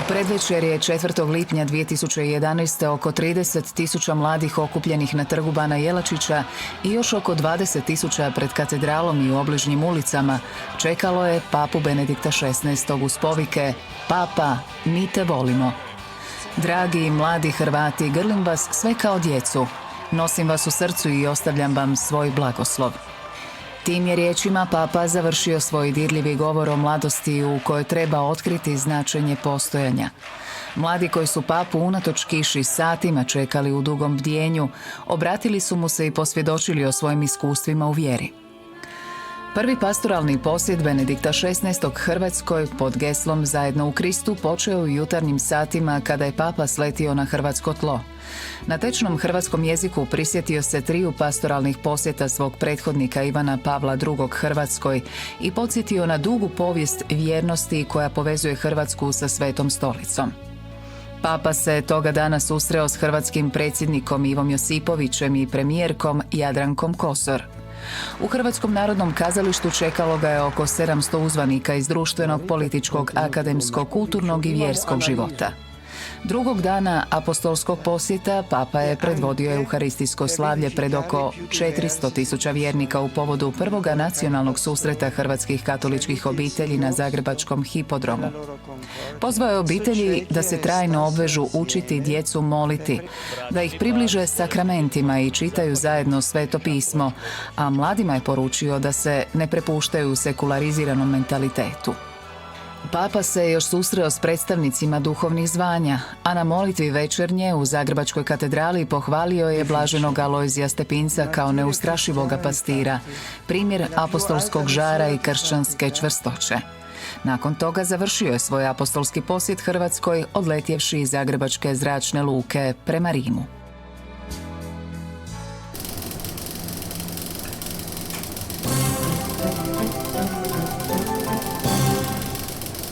predvečerje 4. lipnja 2011. oko 30.000 mladih okupljenih na trgu Bana Jelačića i još oko 20.000 pred katedralom i u obližnjim ulicama čekalo je papu Benedikta XVI uz povike "Papa, mi te volimo". Dragi mladi Hrvati, grlim vas sve kao djecu, nosim vas u srcu i ostavljam vam svoj blagoslov. Tim je riječima papa završio svoj dirljivi govor o mladosti u kojoj treba otkriti značenje postojanja. Mladi koji su papu unatoč kiši satima čekali u dugom bdjenju, obratili su mu se i posvjedočili o svojim iskustvima u vjeri. Prvi pastoralni posjet Benedikta XVI Hrvatskoj pod geslom "Zajedno u Kristu" počeo u jutarnjim satima kada je papa sletio na hrvatsko tlo. Na tečnom hrvatskom jeziku prisjetio se triju pastoralnih posjeta svog prethodnika Ivana Pavla II Hrvatskoj i podsjetio na dugu povijest vjernosti koja povezuje Hrvatsku sa Svetom stolicom. Papa se toga dana susreo s hrvatskim predsjednikom Ivom Josipovićem i premijerkom Jadrankom Kosor. U Hrvatskom narodnom kazalištu čekalo ga je oko 700 uzvanika iz društvenog, političkog, akademskog, kulturnog i vjerskog života. Drugog dana apostolskog posjeta papa je predvodio euharistijsko slavlje pred oko 400.000 vjernika u povodu prvoga nacionalnog susreta hrvatskih katoličkih obitelji na zagrebačkom hipodromu. Pozvao je obitelji da se trajno obvežu učiti djecu moliti, da ih približe sakramentima i čitaju zajedno Sveto pismo, a mladima je poručio da se ne prepuštaju u sekulariziranom mentalitetu. Papa se još susreo s predstavnicima duhovnih zvanja, a na molitvi večernje u Zagrebačkoj katedrali pohvalio je blaženog Alojzija Stepinca kao neustrašivoga pastira, primjer apostolskog žara i kršćanske čvrstoće. Nakon toga završio je svoj apostolski posjet Hrvatskoj odletjevši iz Zagrebačke zračne luke prema Rimu.